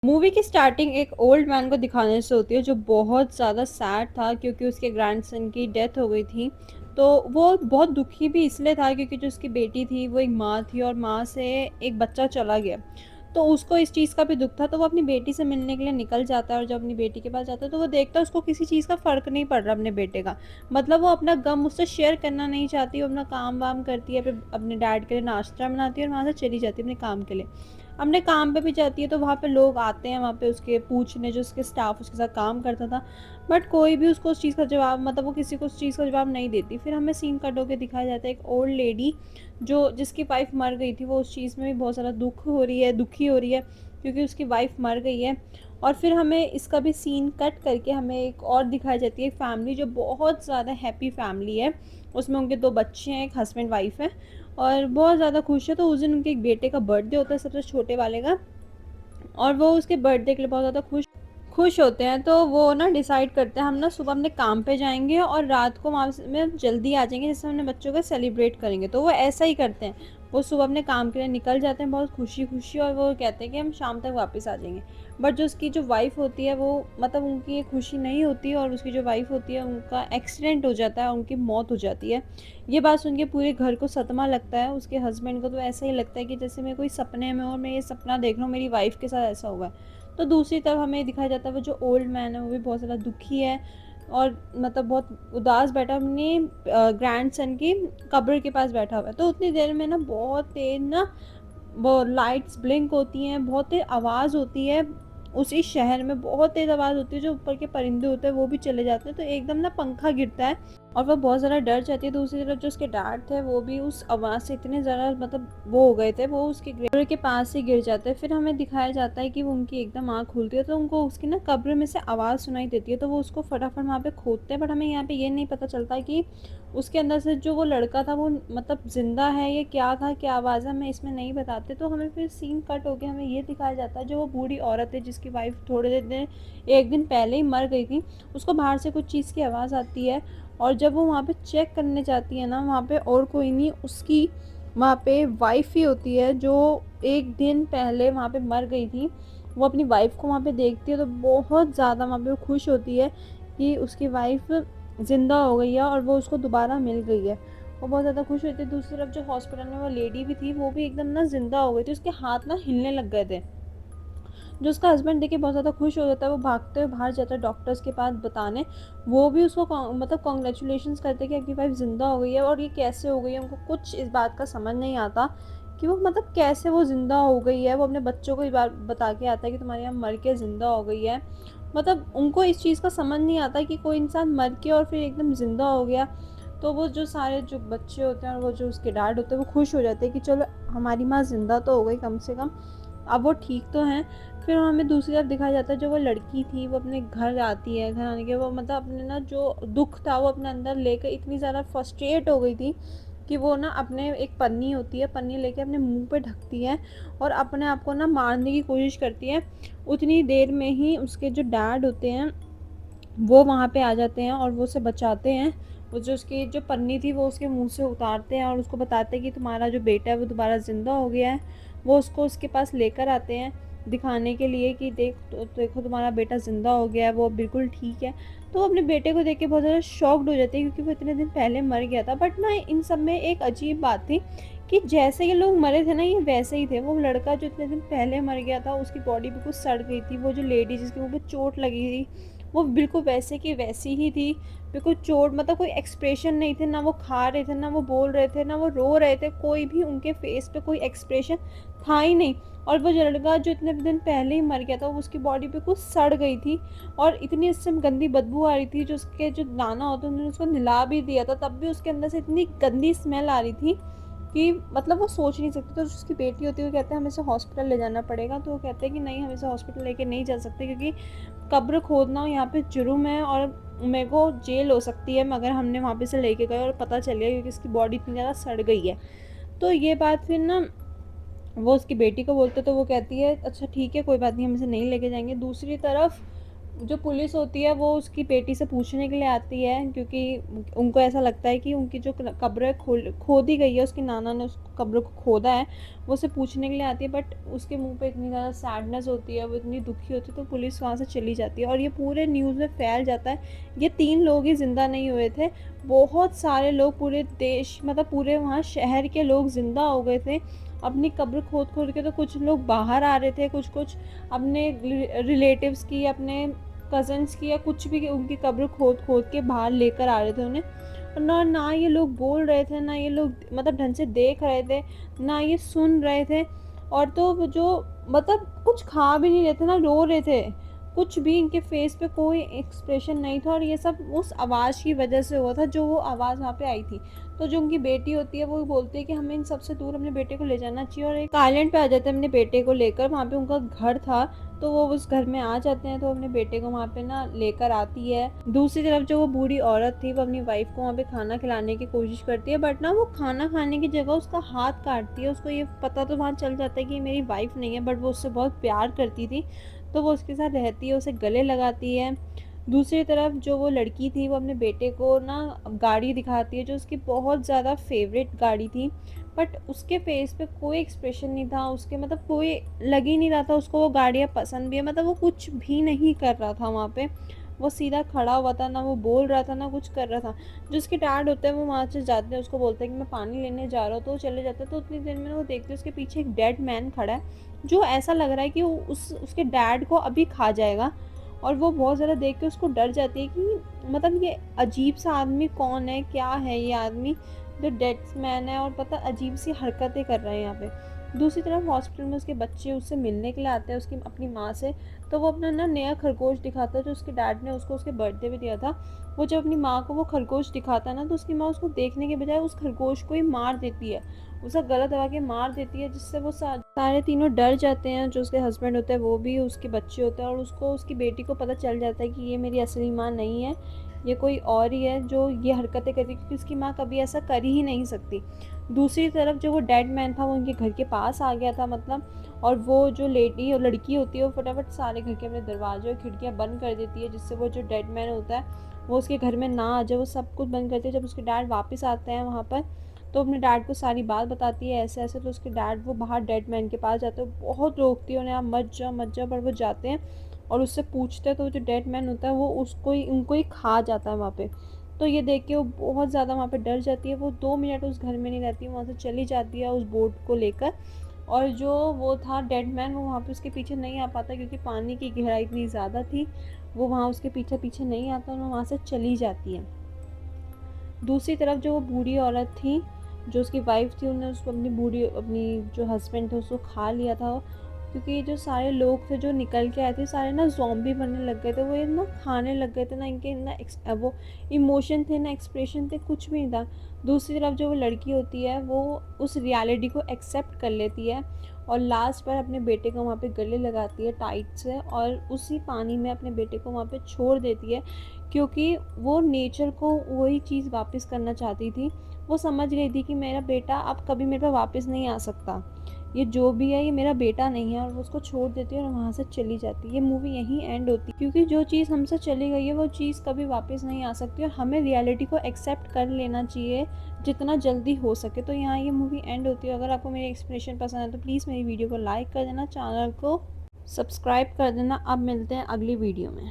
Movie की starting एक old man को दिखाने से होती है जो बहुत ज़्यादा सैड था क्योंकि उसके ग्रैंडसन की डेथ हो गई थी। तो वो बहुत दुखी भी इसलिए था क्योंकि जो उसकी बेटी थी वो एक माँ थी और माँ से एक बच्चा चला गया। तो उसको इस चीज़ का भी दुःख था, तो वो अपनी बेटी से मिलने के लिए निकल जाता है और जब अपनी बेटी के पास जाता है तो वो देखता है उसको किसी चीज़ का फ़र्क नहीं पड़ रहा अपने बेटे का। मतलब वो अपना गम उससे शेयर करना नहीं चाहती, वो अपना काम-वाम करती है, फिर अपने डैड के लिए नाश्ता बनाती है और वहाँ से चली जाती है अपने काम के लिए। अपने काम पे भी जाती है तो वहाँ पे लोग आते हैं वहाँ पे उसके पूछने, जो उसके स्टाफ उसके साथ काम करता था, बट कोई भी उसको उस चीज़ का जवाब, मतलब वो किसी को उस चीज़ का जवाब नहीं देती। फिर हमें सीन कट होके दिखाया जाता है एक ओल्ड लेडी जो जिसकी वाइफ मर गई थी, वो उस चीज़ में भी बहुत ज़्यादा दुखी हो रही है क्योंकि उसकी वाइफ मर गई है। और फिर हमें इसका भी सीन कट करके हमें एक और दिखाई जाती है एक फैमिली जो बहुत ज़्यादा हैप्पी फैमिली है। उसमें उनके 2 बच्चे हैं, एक हस्बैंड वाइफ है और बहुत ज़्यादा खुश है। तो उस दिन उनके एक बेटे का बर्थडे होता है, सबसे छोटे वाले का, और वो उसके बर्थडे के लिए बहुत ज़्यादा खुश होते हैं। तो वो ना डिसाइड करते हैं हम ना सुबह अपने काम पे जाएँगे और रात को वहाँ से में जल्दी आ जाएँगे, जिससे अपने बच्चों का सेलिब्रेट करेंगे। तो वो ऐसा ही करते हैं। वो सुबह अपने काम के लिए निकल जाते हैं बहुत खुशी-खुशी और वो कहते हैं कि हम शाम तक वापस आ जाएँगे। बट जो उसकी जो वाइफ़ होती है वो, मतलब उनकी ये खुशी नहीं होती और उसकी जो वाइफ़ होती है उनका एक्सीडेंट हो जाता है, उनकी मौत हो जाती है। ये बात सुन के पूरे घर को सदमा लगता है। उसके हस्बैंड को तो ऐसा ही लगता है कि जैसे मैं कोई सपने में हूँ और मैं ये सपना देख रहा हूँ मेरी वाइफ़ के साथ ऐसा हुआ है। तो दूसरी तरफ हमें दिखाया जाता है वो जो ओल्ड मैन है वो भी बहुत ज़्यादा दुखी है और मतलब बहुत उदास बैठा अपनी ग्रैंडसन की कब्र के पास बैठा हुआ है। तो उतनी देर में ना बहुत तेज़ ना वो लाइट्स ब्लिंक होती हैं, बहुत तेज़ आवाज़ होती है। उसी शहर में बहुत तेज़ आवाज़ होती है, जो ऊपर के परिंदे होते हैं वो भी चले जाते हैं। तो एकदम ना पंखा गिरता है और वो बहुत ज़्यादा डर जाती है। दूसरी तरफ जो उसके डैड थे वो भी उस आवाज़ से इतने ज़्यादा मतलब वो हो गए थे, वो उसके कब्र के पास ही गिर जाते हैं। फिर हमें दिखाया जाता है कि वो उनकी एकदम आँख खुलती है तो उनको उसकी ना कब्र में से आवाज़ सुनाई देती है, तो वो उसको फटाफट वहाँ पे खोदते हैं। बट हमें यहाँ पे ये नहीं पता चलता कि उसके अंदर से जो वो लड़का था वो मतलब ज़िंदा है या क्या था, क्या आवाज़ है, हमें इसमें नहीं बताते। तो हमें फिर सीन कट होके हमें ये दिखाया जाता है जो वो बूढ़ी औरत है जिसकी वाइफ़ थोड़े दिन 1 दिन पहले ही मर गई थी, उसको बाहर से कुछ चीज़ की आवाज़ आती है और जब वो वहाँ पे चेक करने जाती है ना, वहाँ पे और कोई नहीं, उसकी वहाँ पे वाइफ़ ही होती है जो 1 दिन पहले वहाँ पे मर गई थी। वो अपनी वाइफ़ को वहाँ पे देखती है तो बहुत ज़्यादा वहाँ पे वो खुश होती है कि उसकी वाइफ़ ज़िंदा हो गई है और वो उसको दोबारा मिल गई है। वो बहुत ज़्यादा खुश हुई थी। दूसरी तरफ जो हॉस्पिटल में वो लेडी भी थी, वो भी एकदम ना ज़िंदा हो गई थी। उसके हाथ ना हिलने लग गए थे। जो उसका हस्बैंड देख के बहुत ज़्यादा खुश हो जाता है, वो भागते हुए बाहर जाता है डॉक्टर्स के पास बताने। वो भी उसको मतलब कांग्रेचुलेशंस करते हैं कि आपकी वाइफ़ ज़िंदा हो गई है और ये कैसे हो गई है। उनको कुछ इस बात का समझ नहीं आता कि वो मतलब कैसे वो ज़िंदा हो गई है। वो अपने बच्चों को ये बात बता के आता है कि तुम्हारी यहाँ मर के ज़िंदा हो गई है। मतलब उनको इस चीज़ का समझ नहीं आता कि कोई इंसान मर के और फिर एकदम ज़िंदा हो गया। तो वो जो सारे जो बच्चे होते हैं और वो जो उसके डैड होते हैं वो खुश हो जाते हैं कि चलो हमारी माँ ज़िंदा तो हो गई कम से कम, अब वो ठीक तो हैं। फिर हमें दूसरी तरफ दिखाया जाता है जो वो लड़की थी वो अपने घर आती है, घर आने के वो मतलब अपने ना जो दुःख था वो अपने अंदर लेकर इतनी ज़्यादा फ्रस्ट्रेट हो गई थी कि वो ना अपने एक पन्नी होती है, पन्नी लेके अपने मुँह पे ढकती है और अपने आप को ना मारने की कोशिश करती है। उतनी देर में ही उसके जो डैड होते हैं वो वहाँ पे आ जाते हैं और वो उसे बचाते हैं। वो जो उसकी जो पन्नी थी वो उसके मुँह से उतारते हैं और उसको बताते हैं कि तुम्हारा जो बेटा है वो दोबारा ज़िंदा हो गया है। वो उसको उसके पास लेकर आते हैं दिखाने के लिए कि देखो तुम्हारा बेटा ज़िंदा हो गया है, वो बिल्कुल ठीक है। तो वो अपने बेटे को देख के बहुत ज़्यादा शॉक्ड हो जाते हैं क्योंकि वो इतने दिन पहले मर गया था। बट ना इन सब में एक अजीब बात थी कि जैसे ये लोग मरे थे ना ये वैसे ही थे। वो लड़का जो इतने दिन पहले मर गया था उसकी बॉडी बिल्कुल सड़ गई थी। वो जो लेडी जिसके मुँह पे चोट लगी थी वो बिल्कुल वैसे की वैसी ही थी। बिल्कुल चोट, मतलब कोई एक्सप्रेशन नहीं थे, ना वो खा रहे थे, ना वो बोल रहे थे, ना वो रो रहे थे, कोई भी उनके फेस पे कोई एक्सप्रेशन था ही नहीं। और वो जो लड़का जो इतने दिन पहले ही मर गया था उसकी बॉडी बिल्कुल सड़ गई थी और इतनी उससे गंदी बदबू आ रही थी। जो उसके जो दाना होता है उन्होंने उसको नहला भी दिया था तब भी उसके अंदर से इतनी गंदी स्मेल आ रही थी कि मतलब वो सोच नहीं सकती। तो उसकी बेटी होती है वो कहते हैं हमें इसे हॉस्पिटल ले जाना पड़ेगा, तो वो कहते हैं कि नहीं, हम इसे हॉस्पिटल लेके नहीं जा सकते क्योंकि कब्र खोदना यहाँ पे जुर्म है और मेरे को जेल हो सकती है मगर हमने वहाँ पे से लेके गए और पता चल गया क्योंकि इसकी बॉडी इतनी ज़्यादा सड़ गई है। तो ये बात फिर ना वो उसकी बेटी को बोलते तो वो कहती है अच्छा ठीक है कोई बात नहीं, हम इसे नहीं लेके जाएंगे। दूसरी तरफ जो पुलिस होती है वो उसकी बेटी से पूछने के लिए आती है, क्योंकि उनको ऐसा लगता है कि उनकी जो कब्र है खोदी गई है, उसकी नाना ने उस कब्र को खोदा है, वो उसे पूछने के लिए आती है। बट उसके मुंह पे इतनी ज़्यादा सैडनेस होती है, वो इतनी दुखी होती है, तो पुलिस वहाँ से चली जाती है और ये पूरे न्यूज़ में फैल जाता है। ये 3 लोग ही ज़िंदा नहीं हुए थे, बहुत सारे लोग पूरे देश, मतलब पूरे वहाँ शहर के लोग ज़िंदा हो गए थे। अपनी कब्र खोद-खोद के, तो कुछ लोग बाहर आ रहे थे, कुछ-कुछ अपने रिलेटिव्स की, अपने कज़न्स की या कुछ भी उनकी कब्र खोद-खोद के बाहर लेकर आ रहे थे उन्हें। और ना ना ये लोग बोल रहे थे, ना ये लोग मतलब ढंग से देख रहे थे, ना ये सुन रहे थे, और तो वो जो मतलब कुछ खा भी नहीं रहे थे, ना रो रहे थे। कुछ भी इनके फ़ेस पे कोई एक्सप्रेशन नहीं था, और ये सब उस आवाज़ की वज़ह से हुआ था, जो वो आवाज़ वहाँ पे आई थी। तो जो उनकी बेटी होती है वो बोलती है कि हमें इन सब से दूर अपने बेटे को ले जाना चाहिए, और एक आइलैंड पे आ जाते हैं अपने बेटे को लेकर। वहाँ पे उनका घर था, तो वो उस घर में आ जाते हैं, तो अपने बेटे को वहाँ पे ना लेकर आती है। दूसरी तरफ जो वो बूढ़ी औरत थी, वो अपनी वाइफ़ को वहाँ पे खाना खिलाने की कोशिश करती है, बट ना वो खाना खाने की जगह उसका हाथ काटती है। उसको ये पता तो वहाँ चल जाता है कि ये मेरी वाइफ़ नहीं है, बट वो उससे बहुत प्यार करती थी, तो वो उसके साथ रहती है, उसे गले लगाती है। दूसरी तरफ जो वो लड़की थी, वो अपने बेटे को ना गाड़ी दिखाती है, जो उसकी बहुत ज़्यादा फ़ेवरेट गाड़ी थी, बट उसके फ़ेस पे कोई एक्सप्रेशन नहीं था, उसके मतलब कोई लग ही नहीं रहा था उसको वो गाड़ियाँ पसंद भी है, मतलब वो कुछ भी नहीं कर रहा था वहाँ पे। वो सीधा खड़ा हुआ था, ना वो बोल रहा था, ना कुछ कर रहा था। जो उसके डैड होते हैं वो वहाँ से जाते हैं, उसको बोलते हैं कि मैं पानी लेने जा रहा हूँ, तो वो चले जाते हैं। तो उतनी देर में वो देखते हैं उसके पीछे एक डेड मैन खड़ा है, जो ऐसा लग रहा है कि वो उसके डैड को अभी खा जाएगा। और वो बहुत ज़्यादा देख के उसको डर जाती है कि मतलब ये अजीब-सा आदमी कौन है? क्या है ये आदमी जो डेथ मैन है और पता अजीब-सी हरकतें कर रहा है यहाँ पे। दूसरी तरफ हॉस्पिटल में उसके बच्चे उससे मिलने के लिए आते हैं, उसकी अपनी माँ से। तो वो अपना ना नया खरगोश दिखाता है, जो उसके डैड ने उसको उसके बर्थडे पे दिया था। वो जब अपनी माँ को वो खरगोश दिखाता है ना, तो उसकी माँ उसको देखने के बजाय उस खरगोश को ही मार देती है। उसे गला दबा के मार देती है, जिससे वो सारे तीनों डर जाते हैं। जो उसके हस्बैंड होते हैं वो भी, उसके बच्चे होते हैं, और उसको उसकी बेटी को पता चल जाता है कि ये मेरी असली माँ नहीं है, ये कोई और ही है जो ये हरकतें करती है, क्योंकि उसकी माँ कभी ऐसा कर ही नहीं सकती। दूसरी तरफ जो वो डेड मैन था वो उनके घर के पास आ गया था, मतलब, और वो जो लेडी और लड़की होती है वो फटाफट सारे घर के अपने दरवाजे और खिड़कियाँ बंद कर देती है, जिससे वो जो डेड मैन होता है वो उसके घर में ना आ जाए। वो सब कुछ बंद करती है। जब उसके डैड वापस आते हैं वहाँ पर, तो अपने डैड को सारी बात बताती है ऐसे-ऐसे। तो उसके डैड वो बाहर डेड मैन के पास जाते हैं, बहुत रोकती है उन्हें, आप मत जाओ, पर वो जाते हैं और उससे पूछते हैं, तो वो जो डेड मैन होता है वो उसको ही उनको ही खा जाता है वहाँ पे। तो ये देख के वो बहुत ज़्यादा वहाँ पे डर जाती है, वो 2 मिनट उस घर में नहीं रहती, वहाँ से चली जाती है उस बोट को लेकर। और जो वो था डेड मैन, वो वहाँ पे उसके पीछे नहीं आ पाता, क्योंकि पानी की गहराई इतनी ज़्यादा थी, वो वहाँ उसके पीछे-पीछे नहीं आता और वो वहाँ से चली जाती है। दूसरी तरफ जो वो बूढ़ी औरत थी, जो उसकी वाइफ़ थी, उन्होंने उसको अपनी जो हस्बैंड थे उसको खा लिया था, क्योंकि जो सारे लोग थे जो निकल के आए थे, सारे ना ज़ॉम्बी बनने लग गए थे। वो ये ना खाने लग गए थे, ना इनके ना वो इमोशन थे, ना एक्सप्रेशन थे, कुछ भी नहीं था। दूसरी तरफ जो वो लड़की होती है वो उस रियलिटी को एक्सेप्ट कर लेती है, और लास्ट पर अपने बेटे को वहाँ पे गले लगाती है टाइट से, और उसी पानी में अपने बेटे को वहाँ पे छोड़ देती है, क्योंकि वो नेचर को वही चीज़ वापस करना चाहती थी। वो समझ गई थी कि मेरा बेटा अब कभी मेरे पे वापस नहीं आ सकता। ये जो भी है ये मेरा बेटा नहीं है, और वो उसको छोड़ देती है और वहाँ से चली जाती है। ये मूवी यहीं एंड होती है, क्योंकि जो चीज़ हमसे चली गई है वो चीज़ कभी वापस नहीं आ सकती, और हमें रियलिटी को एक्सेप्ट कर लेना चाहिए जितना जल्दी हो सके। तो यहाँ ये मूवी एंड होती है। अगर आपको मेरी एक्सप्लेनेशन पसंद है तो प्लीज़ मेरी वीडियो को लाइक कर देना, चैनल को सब्सक्राइब कर देना। अब मिलते हैं अगली वीडियो में।